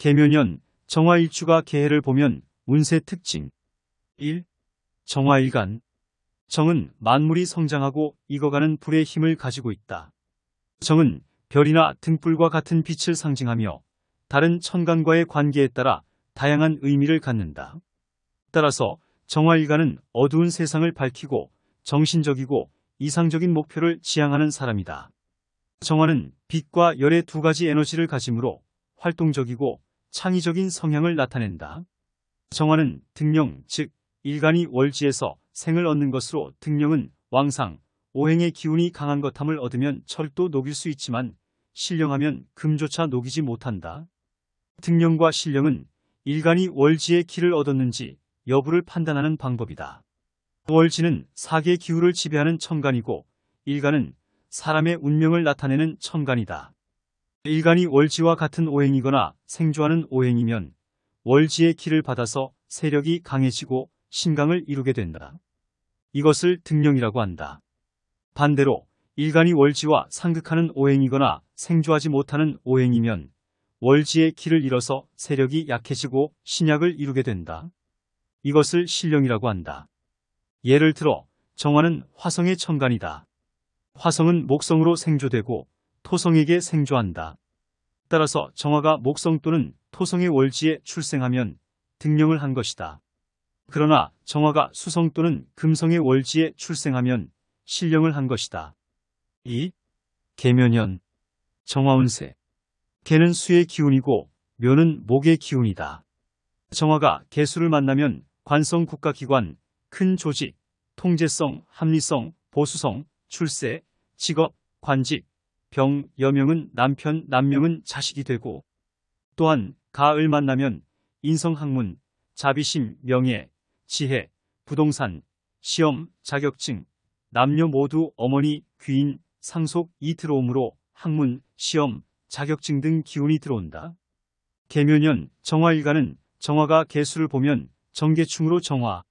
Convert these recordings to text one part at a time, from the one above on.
계묘년 정화일주가 개해를 보면 운세 특징 1. 정화일간. 정은 만물이 성장하고 익어가는 불의 힘을 가지고 있다. 정은 별이나 등불과 같은 빛을 상징하며 다른 천간과의 관계에 따라 다양한 의미를 갖는다. 따라서 정화일간은 어두운 세상을 밝히고 정신적이고 이상적인 목표를 지향하는 사람이다. 정화는 빛과 열의 두 가지 에너지를 가지므로 활동적이고 창의적인 성향을 나타낸다. 정화는 등령, 즉 일간이 월지에서 생을 얻는 것으로 등령은 왕상, 오행의 기운이 강한 것함을 얻으면 철도 녹일 수 있지만 신령하면 금조차 녹이지 못한다. 등령과 신령은 일간이 월지의 기를 얻었는지 여부를 판단하는 방법이다. 월지는 사계 기후를 지배하는 천간이고 일간은 사람의 운명을 나타내는 천간이다. 일간이 월지와 같은 오행이거나 생조하는 오행이면 월지의 기를 받아서 세력이 강해지고 신강을 이루게 된다. 이것을 등령이라고 한다. 반대로 일간이 월지와 상극하는 오행이거나 생조하지 못하는 오행이면 월지의 기를 잃어서 세력이 약해지고 신약을 이루게 된다. 이것을 신령이라고 한다. 예를 들어 정화는 화성의 천간이다. 화성은 목성으로 생조되고 토성에게 생조한다. 따라서 정화가 목성 또는 토성의 월지에 출생하면 등령을 한 것이다. 그러나 정화가 수성 또는 금성의 월지에 출생하면 신령을 한 것이다. 2. 계묘년 정화운세. 계는 수의 기운이고 묘는 목의 기운이다. 정화가 계수를 만나면 관성 국가기관, 큰 조직, 통제성, 합리성, 보수성, 출세, 직업, 관직, 병, 여명은 남편, 남명은 자식이 되고 또한 가을 만나면 인성학문, 자비심, 명예, 지혜, 부동산, 시험, 자격증, 남녀 모두 어머니, 귀인, 상속이 들어오므로 학문, 시험, 자격증 등 기운이 들어온다. 계묘년 정화일간은 정화가 계수를 보면 정계충으로 정화.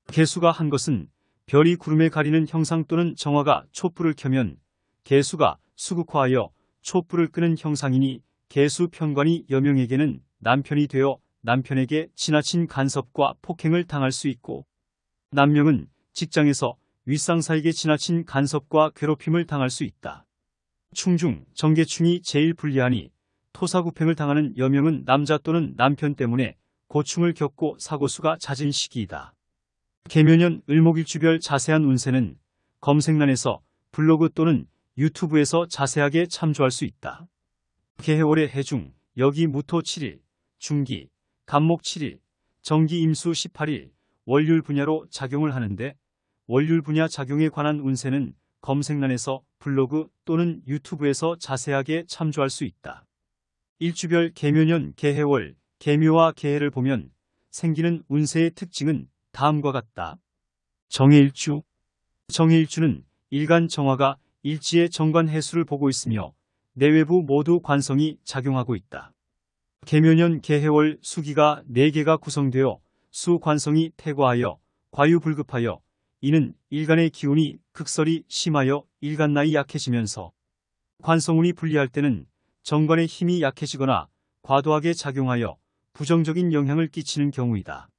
계수가 한 것은 별이 구름에 가리는 형상 또는 정화가 촛불을 켜면 계수가 수극화하여 촛불을 끄는 형상이니 계수 편관이 여명에게는 남편이 되어 남편에게 지나친 간섭과 폭행을 당할 수 있고 남명은 직장에서 윗상사에게 지나친 간섭과 괴롭힘을 당할 수 있다. 충중, 정계충이 제일 불리하니 토사구팽을 당하는 여명은 남자 또는 남편 때문에 고충을 겪고 사고수가 잦은 시기이다. 계묘년 을목일주별 자세한 운세는 검색란에서 블로그 또는 유튜브에서 자세하게 참조할 수 있다. 계해월의 해중, 여기 무토 7일, 중기, 간목 7일, 정기 임수 18일, 월율 분야로 작용을 하는데 월율 분야 작용에 관한 운세는 검색란에서 블로그 또는 유튜브에서 자세하게 참조할 수 있다. 일주별 계묘년 계해월, 계묘와 계해를 보면 생기는 운세의 특징은 다음과 같다. 정해일주. 정해일주는 일간 정화가 일지의 정관 해수를 보고 있으며 내외부 모두 관성이 작용하고 있다. 계묘년 계해월 수기가 4개가 구성되어 수관성이 태과하여 과유불급하여 이는 일간의 기운이 극설이 심하여 일간나이 약해지면서 관성운이 불리할 때는 정관의 힘이 약해지거나 과도하게 작용하여 부정적인 영향을 끼치는 경우이다.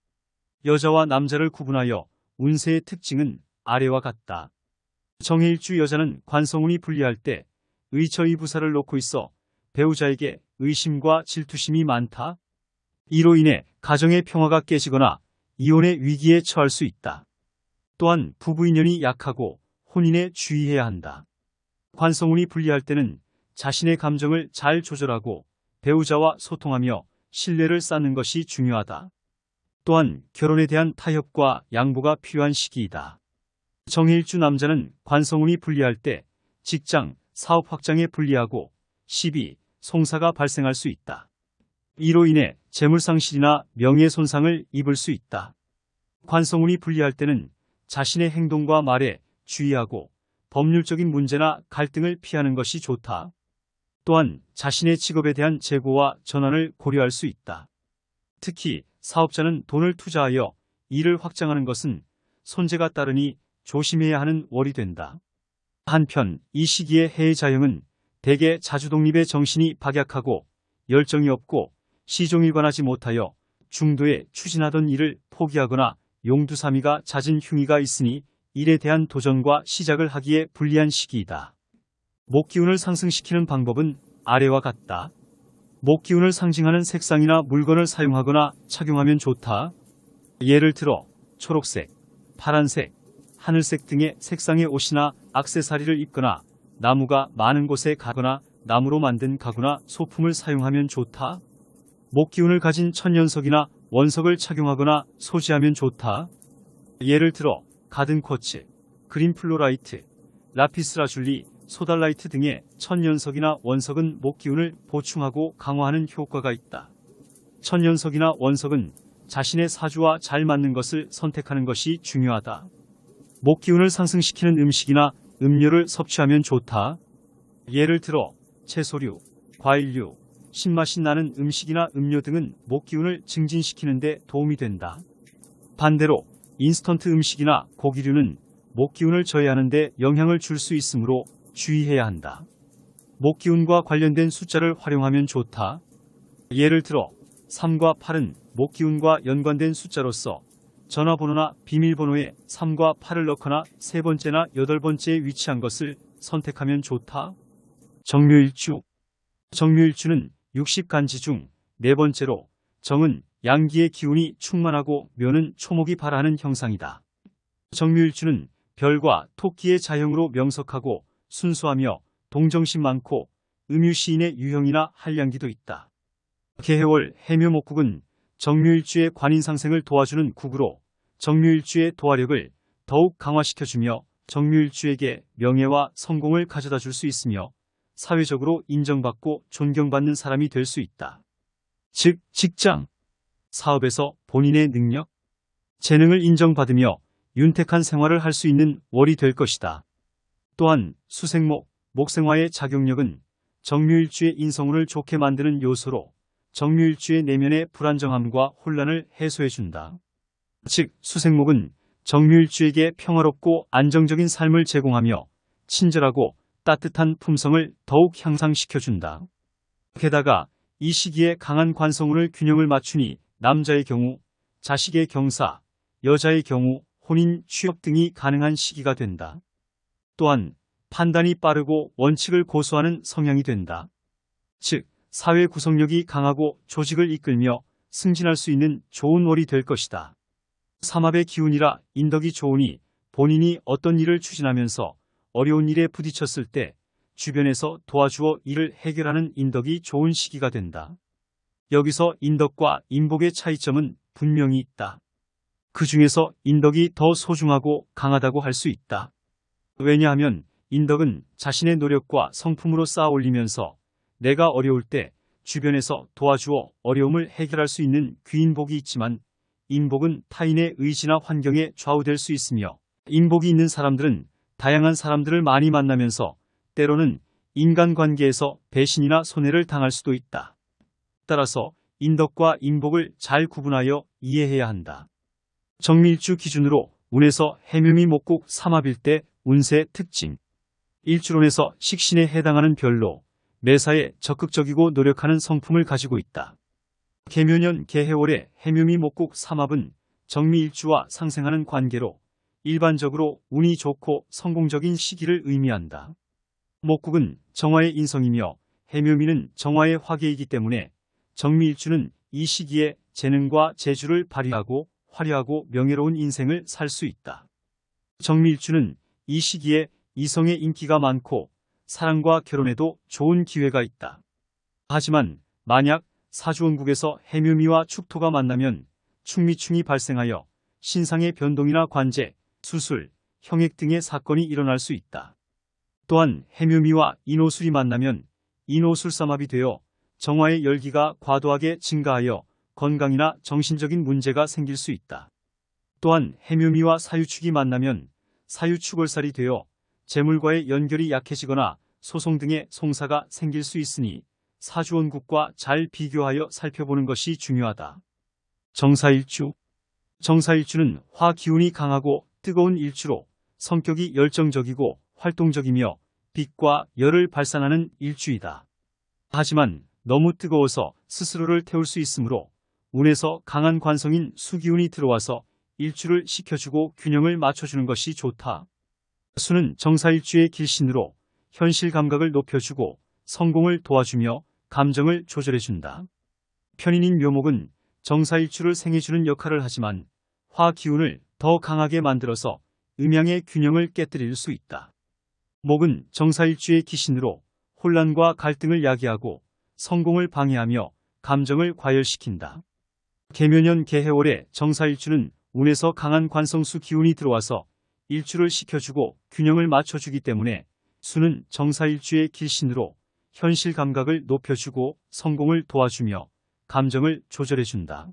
여자와 남자를 구분하여 운세의 특징은 아래와 같다. 정해일주 여자는 관성운이 불리할 때 의처의부사를 놓고 있어 배우자에게 의심과 질투심이 많다. 이로 인해 가정의 평화가 깨지거나 이혼의 위기에 처할 수 있다. 또한 부부 인연이 약하고 혼인에 주의해야 한다. 관성운이 불리할 때는 자신의 감정을 잘 조절하고 배우자와 소통하며 신뢰를 쌓는 것이 중요하다. 또한 결혼에 대한 타협과 양보가 필요한 시기이다. 정해일주 남자는 관성운이 불리할 때 직장, 사업 확장에 불리하고 시비, 송사가 발생할 수 있다. 이로 인해 재물상실이나 명예손상을 입을 수 있다. 관성운이 불리할 때는 자신의 행동과 말에 주의하고 법률적인 문제나 갈등을 피하는 것이 좋다. 또한 자신의 직업에 대한 재고와 전환을 고려할 수 있다. 특히 사업자는 돈을 투자하여 일을 확장하는 것은 손재가 따르니 조심해야 하는 월이 된다. 한편 이 시기의 해의 자형은 대개 자주독립의 정신이 박약하고 열정이 없고 시종일관하지 못하여 중도에 추진하던 일을 포기하거나 용두사미가 잦은 흉의가 있으니 일에 대한 도전과 시작을 하기에 불리한 시기이다. 목기운을 상승시키는 방법은 아래와 같다. 목기운을 상징하는 색상이나 물건을 사용하거나 착용하면 좋다. 예를 들어 초록색, 파란색, 하늘색 등의 색상의 옷이나 액세서리를 입거나 나무가 많은 곳에 가거나 나무로 만든 가구나 소품을 사용하면 좋다. 목기운을 가진 천연석이나 원석을 착용하거나 소지하면 좋다. 예를 들어 가든쿼츠, 그린플로라이트, 라피스라줄리, 소달라이트 등의 천연석이나 원석은 목기운을 보충하고 강화하는 효과가 있다. 천연석이나 원석은 자신의 사주와 잘 맞는 것을 선택하는 것이 중요하다. 목기운을 상승시키는 음식이나 음료를 섭취하면 좋다. 예를 들어 채소류, 과일류, 신맛이 나는 음식이나 음료 등은 목기운을 증진시키는 데 도움이 된다. 반대로 인스턴트 음식이나 고기류는 목기운을 저해하는 데 영향을 줄 수 있으므로 주의해야 한다. 목기운과 관련된 숫자를 활용하면 좋다. 예를 들어 3과 8은 목기운과 연관된 숫자로서 전화번호나 비밀번호에 3과 8을 넣거나 세 번째나 여덟 번째에 위치한 것을 선택하면 좋다. 정묘일주. 정묘일주는 60간지 중 네 번째로 정은 양기의 기운이 충만하고 묘는 초목이 발하는 형상이다. 정묘일주는 별과 토끼의 자형으로 명석하고 순수하며 동정심 많고 음유시인의 유형이나 한량기도 있다. 개해월 해묘목국은 정묘일주의 관인상생을 도와주는 국으로 정묘일주의 도화력을 더욱 강화시켜주며 정묘일주에게 명예와 성공을 가져다 줄 수 있으며 사회적으로 인정받고 존경받는 사람이 될 수 있다. 즉, 직장, 사업에서 본인의 능력, 재능을 인정받으며 윤택한 생활을 할 수 있는 월이 될 것이다. 또한 수생목, 목생화의 작용력은 정묘일주의 인성운을 좋게 만드는 요소로 정묘일주의 내면의 불안정함과 혼란을 해소해준다. 즉, 수생목은 정묘일주에게 평화롭고 안정적인 삶을 제공하며 친절하고 따뜻한 품성을 더욱 향상시켜준다. 게다가 이 시기에 강한 관성운을 균형을 맞추니 남자의 경우 자식의 경사, 여자의 경우 혼인, 취업 등이 가능한 시기가 된다. 또한 판단이 빠르고 원칙을 고수하는 성향이 된다. 즉, 사회 구성력이 강하고 조직을 이끌며 승진할 수 있는 좋은 월이 될 것이다. 삼합의 기운이라 인덕이 좋으니 본인이 어떤 일을 추진하면서 어려운 일에 부딪혔을 때 주변에서 도와주어 일을 해결하는 인덕이 좋은 시기가 된다. 여기서 인덕과 인복의 차이점은 분명히 있다. 그 중에서 인덕이 더 소중하고 강하다고 할 수 있다. 왜냐하면 인덕은 자신의 노력과 성품으로 쌓아 올리면서 내가 어려울 때 주변에서 도와주어 어려움을 해결할 수 있는 귀인복이 있지만 인복은 타인의 의지나 환경에 좌우될 수 있으며 인복이 있는 사람들은 다양한 사람들을 많이 만나면서 때로는 인간관계에서 배신이나 손해를 당할 수도 있다. 따라서 인덕과 인복을 잘 구분하여 이해해야 한다. 정밀주 기준으로 운에서 해묘미 목국 삼합일 때 운세 특징. 일주론에서 식신에 해당하는 별로 매사에 적극적이고 노력하는 성품을 가지고 있다. 개묘년 개해월의 해묘미 목국 삼합은 정미일주와 상생하는 관계로 일반적으로 운이 좋고 성공적인 시기를 의미한다. 목국은 정화의 인성이며 해묘미는 정화의 화계이기 때문에 정미일주는 이 시기에 재능과 재주를 발휘하고 화려하고 명예로운 인생을 살 수 있다. 정미일주는 이 시기에 이성의 인기가 많고 사랑과 결혼에도 좋은 기회가 있다. 하지만 만약 사주원국에서 해묘미와 축토가 만나면 충미충이 발생하여 신상의 변동이나 관제, 수술, 형액 등의 사건이 일어날 수 있다. 또한 해묘미와 인오술이 만나면 인오술삼합이 되어 정화의 열기가 과도하게 증가하여 건강이나 정신적인 문제가 생길 수 있다. 또한 해묘미와 사유축이 만나면 사유축월살이 되어 재물과의 연결이 약해지거나 소송 등의 송사가 생길 수 있으니 사주원국과 잘 비교하여 살펴보는 것이 중요하다. 정사일주. 정사일주는 화 기운이 강하고 뜨거운 일주로 성격이 열정적이고 활동적이며 빛과 열을 발산하는 일주이다. 하지만 너무 뜨거워서 스스로를 태울 수 있으므로 운에서 강한 관성인 수기운이 들어와서 일주를 식혀주고 균형을 맞춰주는 것이 좋다. 수는 정사일주의 길신으로 현실 감각을 높여주고 성공을 도와주며 감정을 조절해준다. 편인인 묘목은 정사일주를 생해주는 역할을 하지만 화기운을 더 강하게 만들어서 음양의 균형을 깨뜨릴 수 있다. 목은 정사일주의 기신으로 혼란과 갈등을 야기하고 성공을 방해하며 감정을 과열시킨다. 계묘년 계해월의 정사일주는 운에서 강한 관성수 기운이 들어와서 일주를 식혀주고 균형을 맞춰주기 때문에 수는 정사일주의 길신으로 현실 감각을 높여주고 성공을 도와주며 감정을 조절해준다.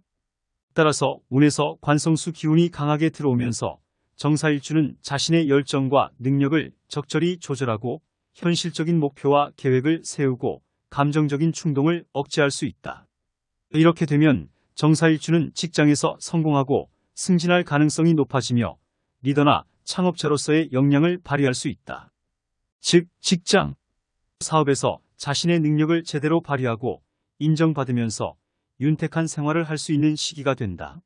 따라서 운에서 관성수 기운이 강하게 들어오면서 정사일주는 자신의 열정과 능력을 적절히 조절하고 현실적인 목표와 계획을 세우고 감정적인 충동을 억제할 수 있다. 이렇게 되면 정사일주는 직장에서 성공하고 승진할 가능성이 높아지며 리더나 창업자로서의 역량을 발휘할 수 있다. 즉, 직장, 사업에서 자신의 능력을 제대로 발휘하고 인정받으면서 윤택한 생활을 할 수 있는 시기가 된다.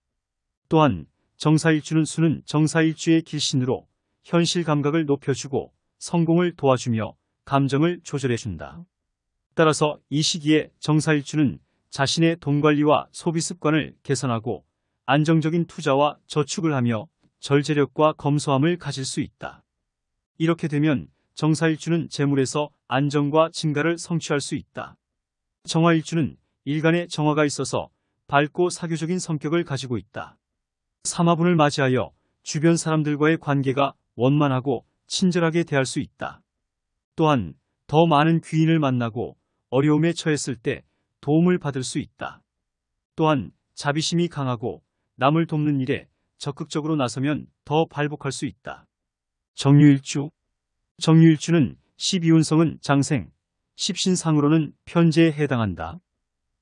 또한 정사일주는 수는 정사일주의 길신으로 현실 감각을 높여주고 성공을 도와주며 감정을 조절해준다. 따라서 이 시기에 정사일주는 자신의 돈 관리와 소비 습관을 개선하고 안정적인 투자와 저축을 하며 절제력과 검소함을 가질 수 있다. 이렇게 되면 정사일주는 재물에서 안정과 증가를 성취할 수 있다. 정화일주는 일간에 정화가 있어서 밝고 사교적인 성격을 가지고 있다. 삼화분을 맞이하여 주변 사람들과의 관계가 원만하고 친절하게 대할 수 있다. 또한 더 많은 귀인을 만나고 어려움에 처했을 때 도움을 받을 수 있다. 또한 자비심이 강하고 남을 돕는 일에 적극적으로 나서면 더 발복할 수 있다. 정유일주. 정유일주는 12운성은 장생, 십신상으로는 편재에 해당한다.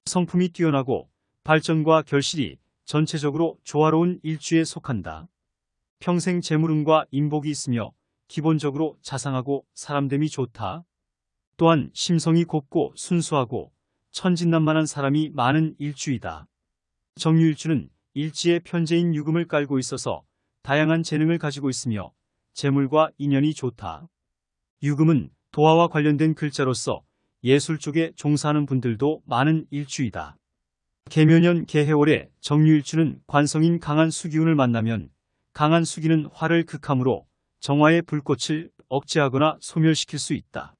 성품이 뛰어나고 발전과 결실이 전체적으로 조화로운 일주에 속한다. 평생 재물운과 인복이 있으며 기본적으로 자상하고 사람됨이 좋다. 또한 심성이 곱고 순수하고 천진난만한 사람이 많은 일주이다. 정유일주는 일지에 편재인 유금을 깔고 있어서 다양한 재능을 가지고 있으며 재물과 인연이 좋다. 유금은 도화와 관련된 글자로서 예술 쪽에 종사하는 분들도 많은 일주이다. 계묘년 계해월에 정유일주는 관성인 강한 수기운을 만나면 강한 수기는 화를 극함으로 정화의 불꽃을 억제하거나 소멸시킬 수 있다.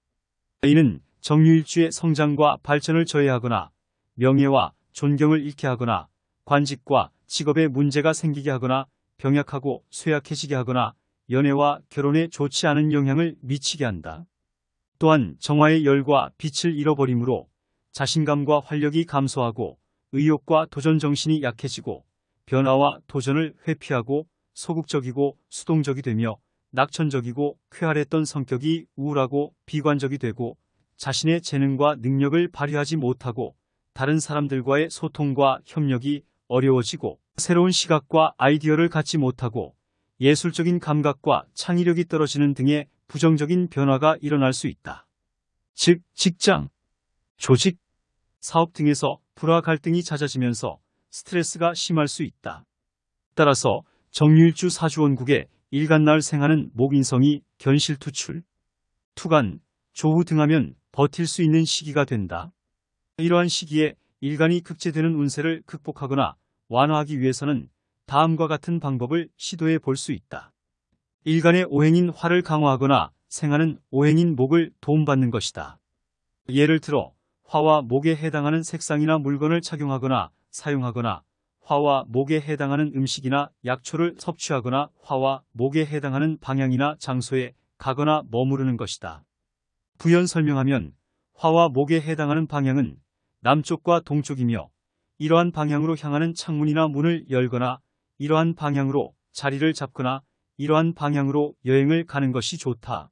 이는 정유일주의 성장과 발전을 저해하거나 명예와 존경을 잃게 하거나 관직과 직업에 문제가 생기게 하거나 병약하고 쇠약해지게 하거나 연애와 결혼에 좋지 않은 영향을 미치게 한다. 또한 정화의 열과 빛을 잃어버리므로 자신감과 활력이 감소하고 의욕과 도전 정신이 약해지고 변화와 도전을 회피하고 소극적이고 수동적이 되며 낙천적이고 쾌활했던 성격이 우울하고 비관적이 되고 자신의 재능과 능력을 발휘하지 못하고 다른 사람들과의 소통과 협력이 어려워지고 새로운 시각과 아이디어를 갖지 못하고 예술적인 감각과 창의력이 떨어지는 등의 부정적인 변화가 일어날 수 있다. 즉, 직장, 조직, 사업 등에서 불화 갈등이 잦아지면서 스트레스가 심할 수 있다. 따라서 정유일주 사주원국에 일간나을 생하는 목인성이 견실투출, 투간, 조후 등하면 버틸 수 있는 시기가 된다. 이러한 시기에 일간이 극제되는 운세를 극복하거나 완화하기 위해서는 다음과 같은 방법을 시도해 볼 수 있다. 일간의 오행인 화를 강화하거나 생하는 오행인 목을 도움받는 것이다. 예를 들어 화와 목에 해당하는 색상이나 물건을 착용하거나 사용하거나 화와 목에 해당하는 음식이나 약초를 섭취하거나 화와 목에 해당하는 방향이나 장소에 가거나 머무르는 것이다. 부연 설명하면 화와 목에 해당하는 방향은 남쪽과 동쪽이며 이러한 방향으로 향하는 창문이나 문을 열거나 이러한 방향으로 자리를 잡거나 이러한 방향으로 여행을 가는 것이 좋다.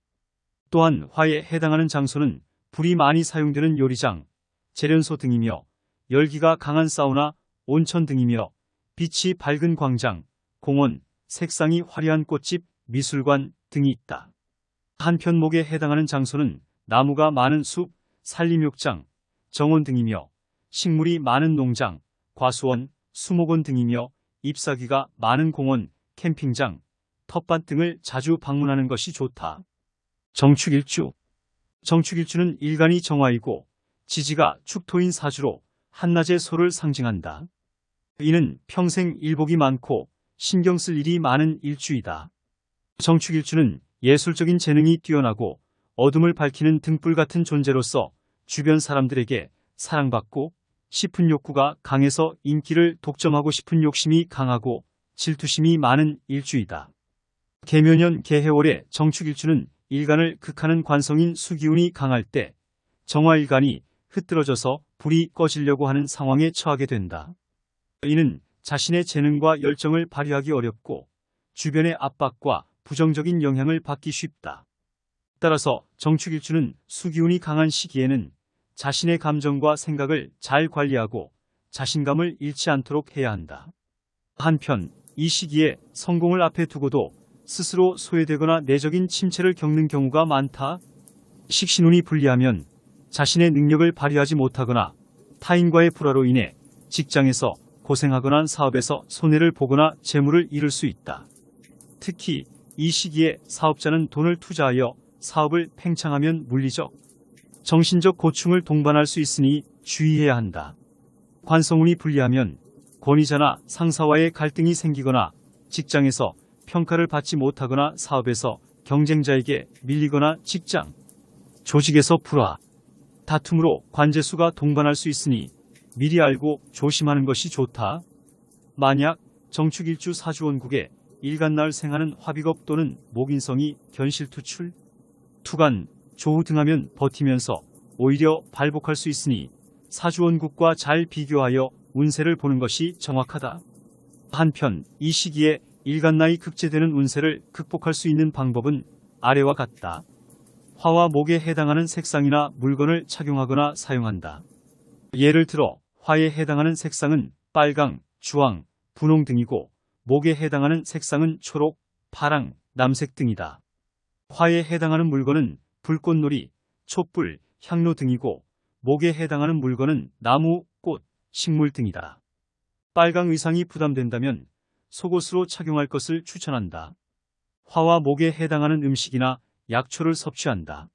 또한 화에 해당하는 장소는 불이 많이 사용되는 요리장, 재련소 등이며 열기가 강한 사우나, 온천 등이며 빛이 밝은 광장, 공원, 색상이 화려한 꽃집, 미술관 등이 있다. 한편 목에 해당하는 장소는 나무가 많은 숲, 산림욕장, 정원 등이며 식물이 많은 농장, 과수원, 수목원 등이며 잎사귀가 많은 공원, 캠핑장, 텃밭 등을 자주 방문하는 것이 좋다. 정축일주. 정축일주는 일간이 정화이고 지지가 축토인 사주로 한낮의 소를 상징한다. 이는 평생 일복이 많고 신경 쓸 일이 많은 일주이다. 정축일주는 예술적인 재능이 뛰어나고 어둠을 밝히는 등불 같은 존재로서 주변 사람들에게 사랑받고 싶은 욕구가 강해서 인기를 독점하고 싶은 욕심이 강하고 질투심이 많은 일주이다. 개묘년 개해월의 정축일주는 일간을 극하는 관성인 수기운이 강할 때 정화일간이 흐트러져서 불이 꺼지려고 하는 상황에 처하게 된다. 이는 자신의 재능과 열정을 발휘하기 어렵고 주변의 압박과 부정적인 영향을 받기 쉽다. 따라서 정축일주는 수기운이 강한 시기에는 자신의 감정과 생각을 잘 관리하고 자신감을 잃지 않도록 해야 한다. 한편 이 시기에 성공을 앞에 두고도 스스로 소외되거나 내적인 침체를 겪는 경우가 많다. 식신운이 불리하면 자신의 능력을 발휘하지 못하거나 타인과의 불화로 인해 직장에서 고생하거나 사업에서 손해를 보거나 재물을 잃을 수 있다. 특히 이 시기에 사업자는 돈을 투자하여 사업을 팽창하면 물리적, 정신적 고충을 동반할 수 있으니 주의해야 한다. 관성운이 불리하면 권위자나 상사와의 갈등이 생기거나 직장에서 평가를 받지 못하거나 사업에서 경쟁자에게 밀리거나 직장, 조직에서 불화, 다툼으로 관재수가 동반할 수 있으니 미리 알고 조심하는 것이 좋다. 만약 정축일주 사주원국에 일간날 생하는 화비겁 또는 목인성이 견실투출, 투간, 조후 등하면 버티면서 오히려 발복할 수 있으니 사주원국과 잘 비교하여 운세를 보는 것이 정확하다. 한편 이 시기에 일간나이 극제되는 운세를 극복할 수 있는 방법은 아래와 같다. 화와 목에 해당하는 색상이나 물건을 착용하거나 사용한다. 예를 들어 화에 해당하는 색상은 빨강, 주황, 분홍 등이고 목에 해당하는 색상은 초록, 파랑, 남색 등이다. 화에 해당하는 물건은 불꽃놀이, 촛불, 향로 등이고 목에 해당하는 물건은 나무, 꽃, 식물 등이다. 빨강 의상이 부담된다면 속옷으로 착용할 것을 추천한다. 화와 목에 해당하는 음식이나 약초를 섭취한다.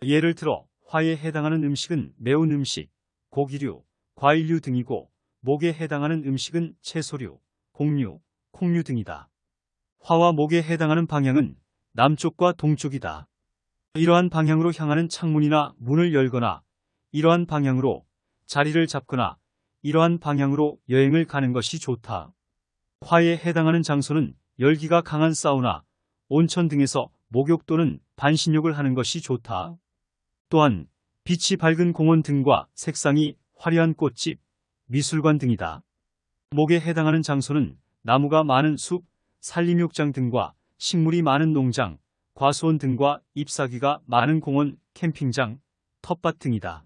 예를 들어 화에 해당하는 음식은 매운 음식, 고기류, 과일류 등이고 목에 해당하는 음식은 채소류, 곡류, 콩류 등이다. 화와 목에 해당하는 방향은 남쪽과 동쪽이다. 이러한 방향으로 향하는 창문이나 문을 열거나 이러한 방향으로 자리를 잡거나 이러한 방향으로 여행을 가는 것이 좋다. 화에 해당하는 장소는 열기가 강한 사우나, 온천 등에서 목욕 또는 반신욕을 하는 것이 좋다. 또한 빛이 밝은 공원 등과 색상이 화려한 꽃집, 미술관 등이다. 목에 해당하는 장소는 나무가 많은 숲, 산림욕장 등과 식물이 많은 농장, 과수원 등과 잎사귀가 많은 공원, 캠핑장, 텃밭 등이다.